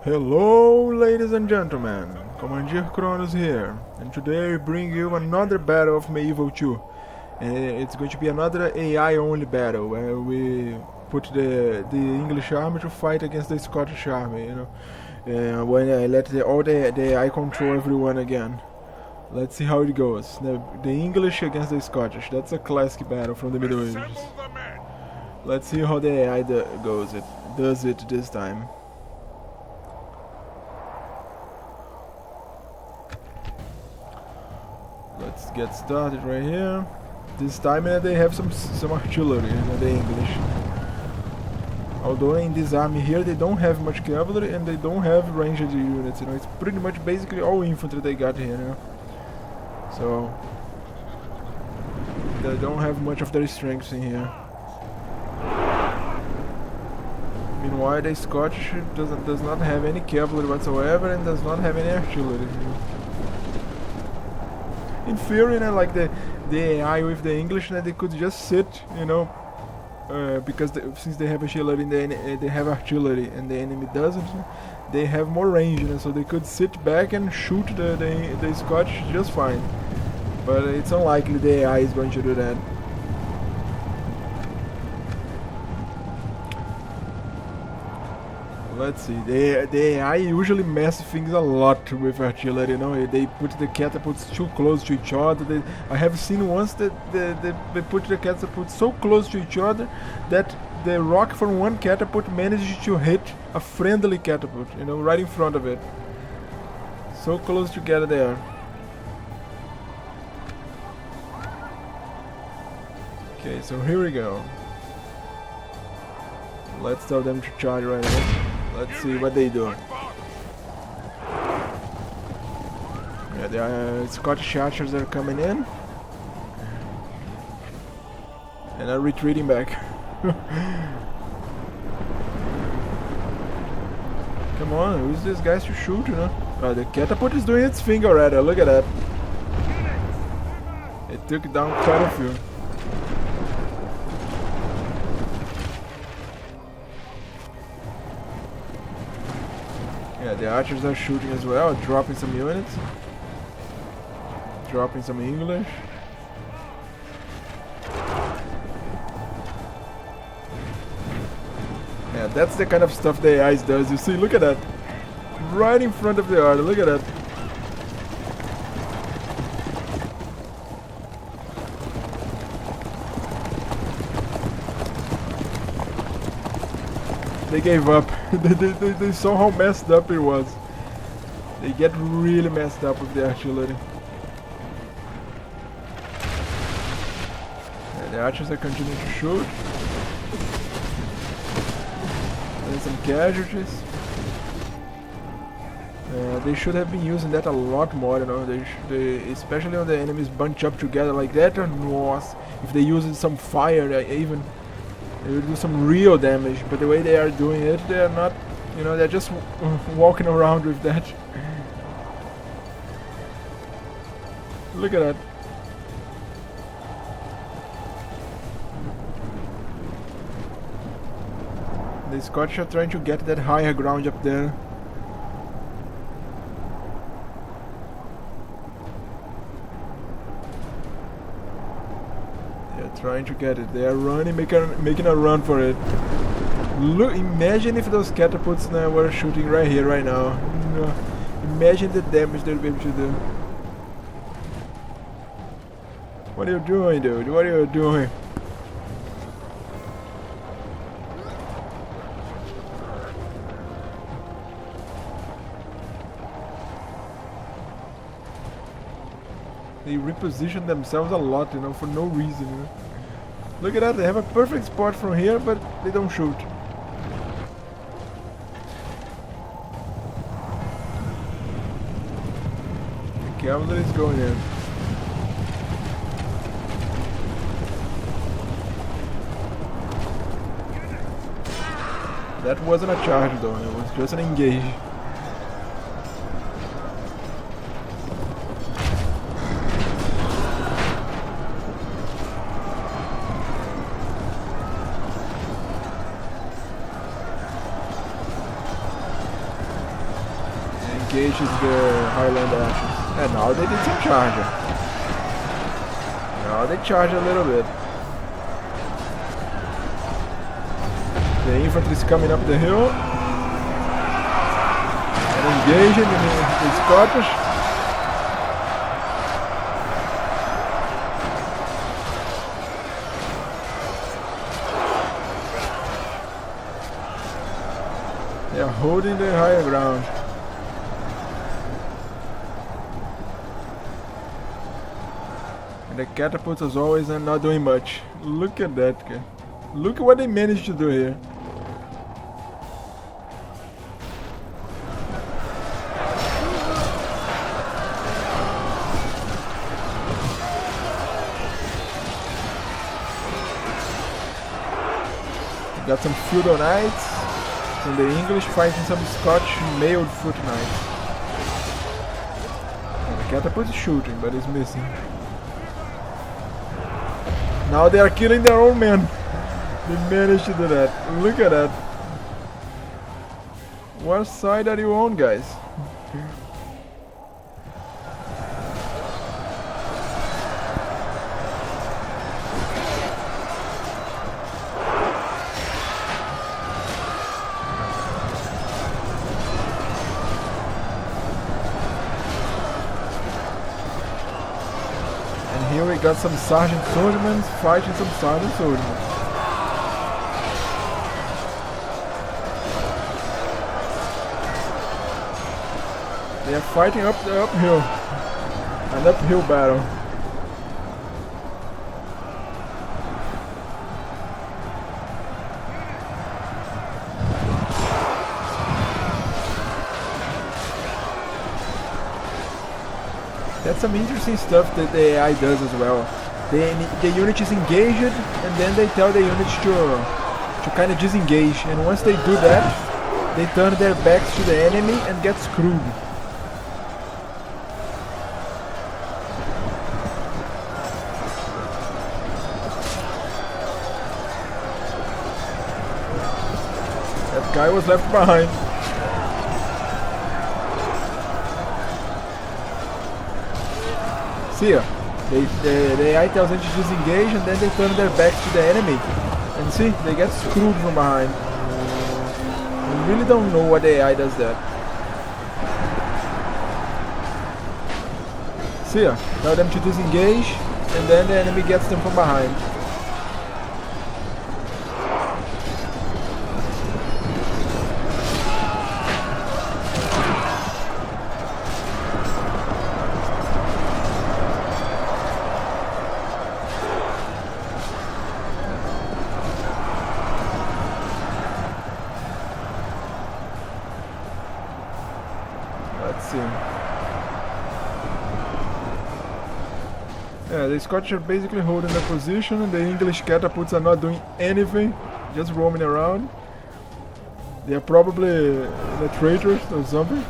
Hello, ladies and gentlemen, Commander Kronos here, and today I bring you another battle of Medieval 2. And it's going to be another AI-only battle, where we put the English army to fight against the Scottish army, when I let all the AI control everyone again. Let's see how it goes. The English against the Scottish, that's a classic battle from the Middle Ages. Let's see how the AI does it this time. Let's get started right here. This time they have some artillery, the English. Although in this army here they don't have much cavalry and they don't have ranged units, it's pretty much basically all infantry they got here, So they don't have much of their strength in here. Meanwhile, the Scottish does not have any cavalry whatsoever and does not have any artillery. In theory, like the AI with the English, they could just sit, because since they have artillery and they have artillery and the enemy doesn't, they have more range, so they could sit back and shoot the Scottish just fine. But it's unlikely the AI is going to do that. Let's see, the AI usually mess things a lot with artillery, they put the catapults too close to each other. I have seen once that they put the catapults so close to each other that the rock from one catapult managed to hit a friendly catapult, right in front of it. So close together they are. Okay, so here we go. Let's tell them to charge right now. Let's see what they do. Yeah, the Scottish archers are coming in. And are retreating back. Come on, who's this guy to shoot, the catapult is doing its thing already, look at that. It took down quite a few. Yeah, the archers are shooting as well, dropping some units. Dropping some English. Yeah, that's the kind of stuff the AI does. You see, look at that. Right in front of the order, look at that. They gave up. they saw how messed up it was. They get really messed up with the artillery. Yeah, the archers are continuing to shoot. There's some casualties. They should have been using that a lot more, especially when the enemies bunch up together like that. If they use some fire, even. They will do some real damage, but the way they are doing it, they are not, they're just walking around with that. Look at that. The Scottish are trying to get that higher ground up there. Trying to get it. They are running, making a run for it. Look! Imagine if those catapults now were shooting right here, right now. Imagine the damage they'll be able to do. What are you doing, dude? What are you doing? They reposition themselves a lot, for no reason. Look at that, they have a perfect spot from here, but they don't shoot. The cavalry is going in. That wasn't a charge though, it was just an engage. engages the Highland Ashes. And now they did some charging. Now they charge a little bit. The infantry is coming up the hill. And engaging the Scottish. They are holding the higher ground. And the catapults as always are not doing much. Look at that guy. Look at what they managed to do here. Got some feudal knights from the English fighting some Scotch mailed foot knights. And the catapult is shooting, but it's missing. Now they are killing their own men. They managed to do that. Look at that. What side are you on, guys? Here we got some sergeant swordsmen fighting some sergeant swordsmen. They are fighting up the uphill. An uphill battle. That's some interesting stuff that the AI does as well. The unit is engaged, and then they tell the units to kind of disengage. And once they do that, they turn their backs to the enemy and get screwed. That guy was left behind. See ya. The AI tells them to disengage and then they turn their backs to the enemy. And see, they get screwed from behind. I really don't know what the AI does that. See ya. Tell them to disengage and then the enemy gets them from behind. Yeah, the Scottish are basically holding the position and the English catapults are not doing anything, just roaming around. They are probably the traitors or something.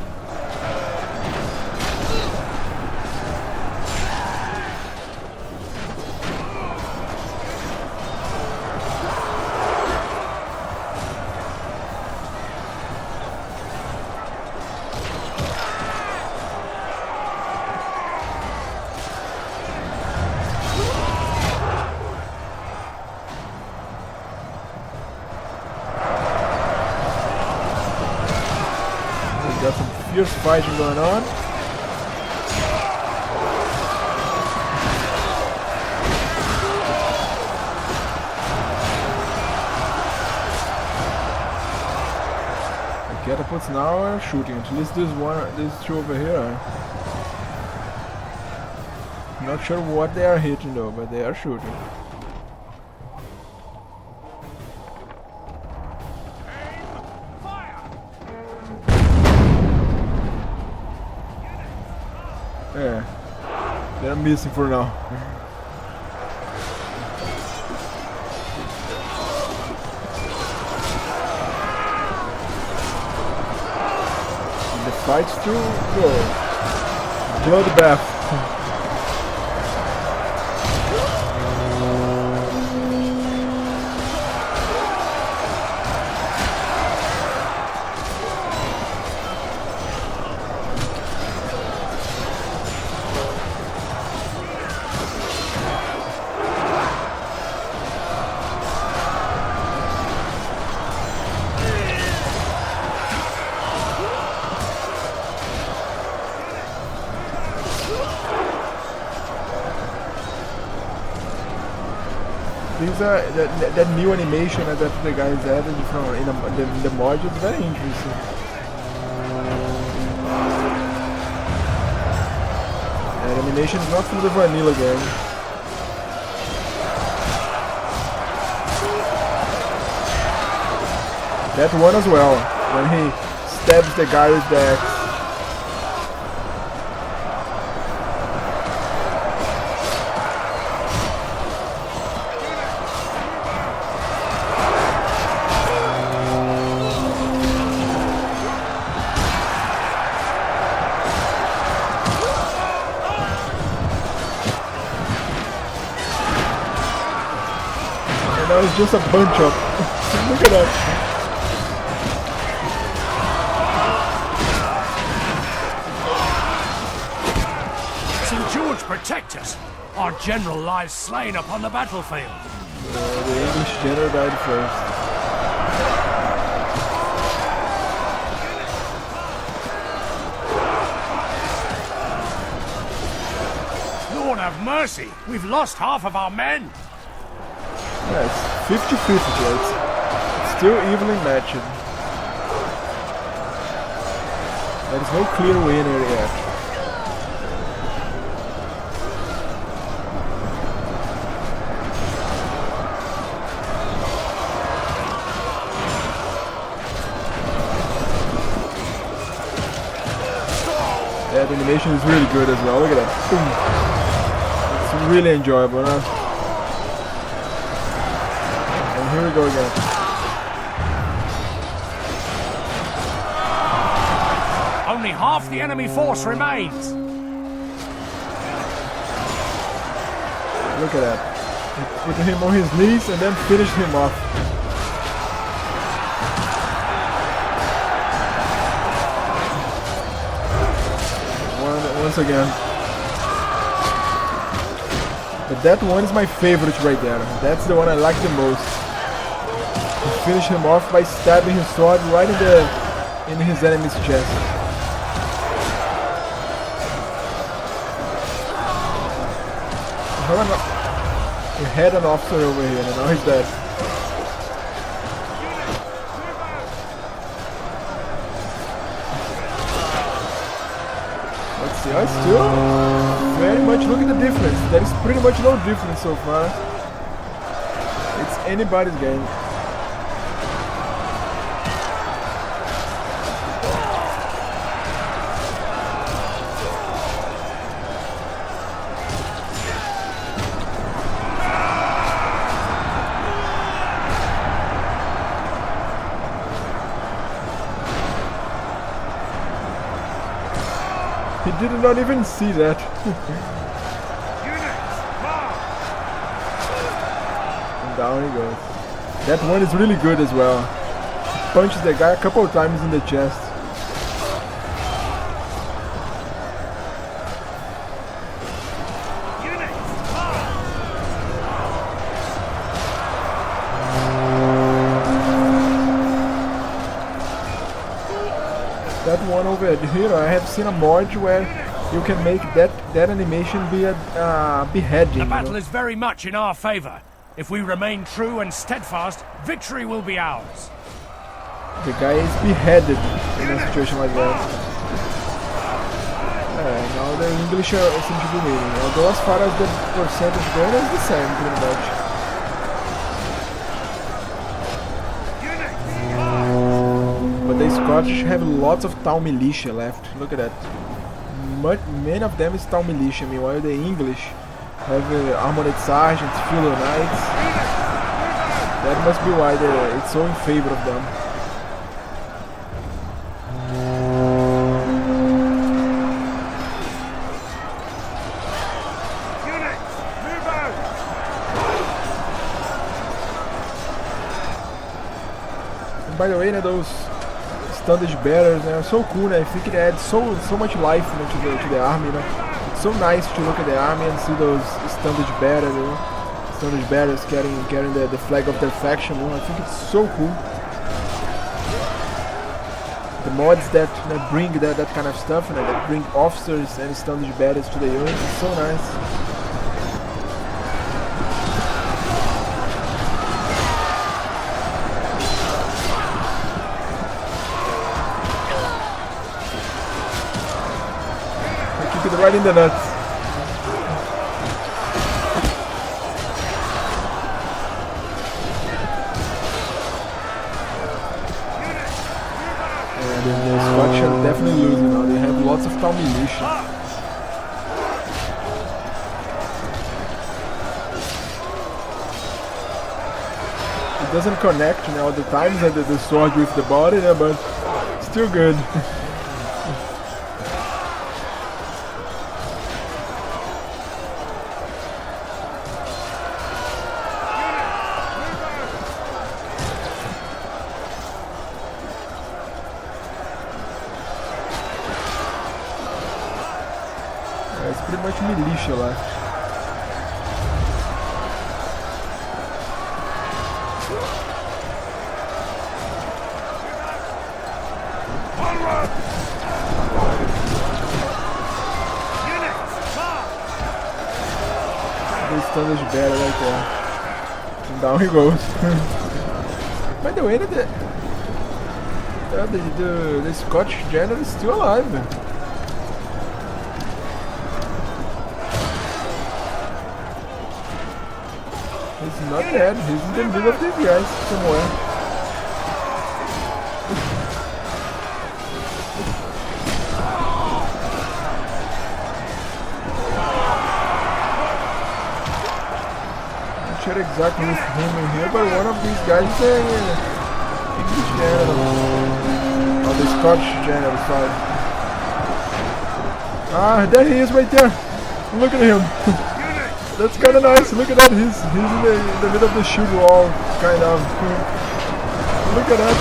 Got some fierce fighting going on. The catapults now are shooting. At least these two over here. Not sure what they are hitting though, but they are shooting. Yeah, they're missing for now. And the fight's too good. Bloodbath. these are that new animation that the guys added from in the mod is very interesting. And animation is not from the vanilla game. That one as well, when he stabs the guy with the axe. And that was just a bunch of... Look at that. Protect us! Our general lies slain upon the battlefield. The English general died first. Lord have mercy! We've lost half of our men! Yeah, it's 50-50, it's still evenly matched. There is no clear winner yet. Yeah, the animation is really good as well. Look at that. Boom. It's really enjoyable, huh? And here we go again. Only half the enemy force remains. Look at that. He put him on his knees and then finished him off. Once again. But that one is my favorite right there. That's the one I like the most. He finished him off by stabbing his sword right in his enemy's chest. We had an officer over here and now he's dead. Yeah, still very much look at the difference. There is pretty much no difference so far. It's anybody's game. He did not even see that. And down he goes. That one is really good as well. Punches the guy a couple of times in the chest. That one over here, I have seen a mod where you can make that animation be a beheading. The battle is very much in our favor. If we remain true and steadfast, victory will be ours. The guy is beheaded in a situation like that. Now the English seem to be winning. Although as far as the percentage goes, it's the same pretty much. But the Scottish have lots of town militia left. Look at that. Many of them is town militia, meanwhile the English have armored sergeants, field knights. That must be why it's so in favor of them. And by the way, those standard bearers are so cool. I think it adds so much life to the army. It's so nice to look at the army and see those standard bearers. Standard bearers carrying the flag of their faction. I think it's so cool. The mods that bring that kind of stuff, that bring officers and standard bearers to the unit, is so nice. it right in the nuts. Yeah, the Scotch are definitely losing now. They have lots of town militia. It doesn't connect, you know, all the times that the sword with the body, yeah, but still good. It's pretty much militia left. The standard battle right there. And down he goes. By the way, the Scotch general is still alive. He's not dead, he's in the middle of these guys somewhere. Not sure exactly who's him in here, but one of these guys is the English general. On the Scotch general side. Ah, there he is right there. Look at him. That's kind of nice. Look at that. He's in the middle of the shield wall, kind of. Look at that.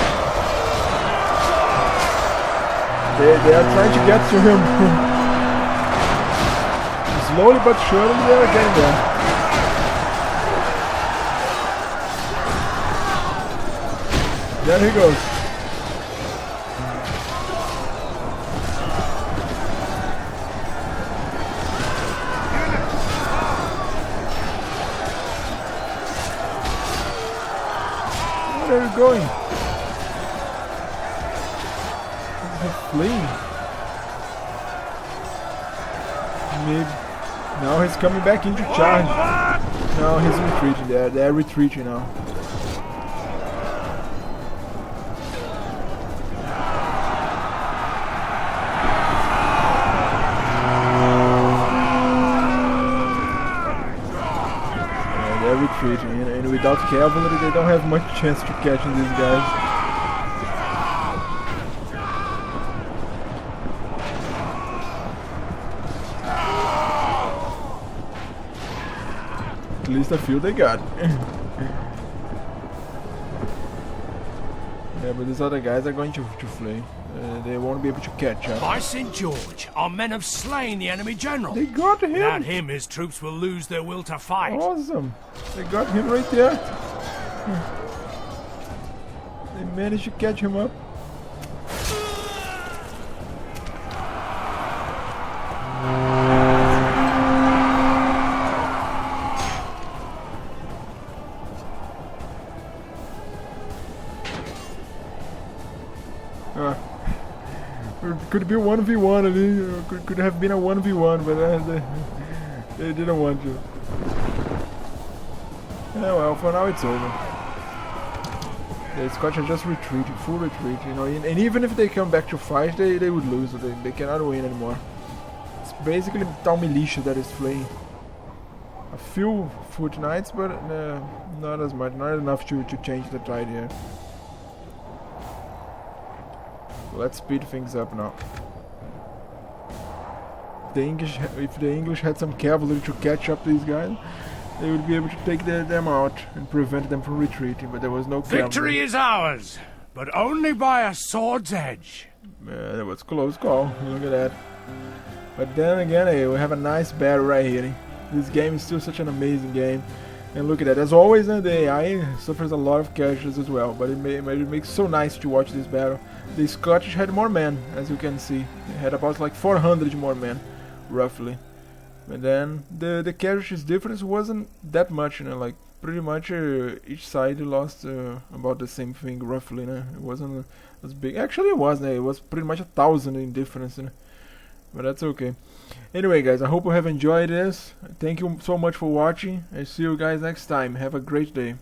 They are trying to get to him. Slowly but surely they are getting there. There he goes. Where are you going? He's fleeing. Maybe. Now he's coming back into charge. No, he's retreating. They're retreating now. They're retreating, and without cavalry they don't have much chance to catching these guys. At least a few they got. Yeah, but these other guys are going to flee. They won't be able to catch up. By St. George, our men have slain the enemy general. They got him! Without him, his troops will lose their will to fight. Awesome! They got him right there. They managed to catch him up. Could be 1v1, could have been a 1v1, but they didn't want to. Yeah, well, for now it's over. The Scotch are just retreating, full retreat, you know, and even if they come back to fight, they would lose, they cannot win anymore. It's basically town militia that is fleeing. A few foot knights, but not as much, not enough to change the tide here. Let's speed things up now. If the English had some cavalry to catch up these guys, they would be able to take them out and prevent them from retreating, but there was no cavalry. Victory is ours, but only by a sword's edge. Yeah, that was a close call, look at that. But then again, hey, we have a nice battle right here. This game is still such an amazing game. And look at that, as always, the AI suffers a lot of casualties as well, but it makes so nice to watch this battle. The Scottish had more men, as you can see. They had about like 400 more men, roughly. And then the casualties difference wasn't that much, you know, like pretty much each side lost about the same thing, roughly. You know? It wasn't as big. Actually, it wasn't. It was pretty much 1,000 in difference. You know? but that's okay. Anyway, guys, I hope you have enjoyed this. Thank you so much for watching. I see you guys next time. Have a great day.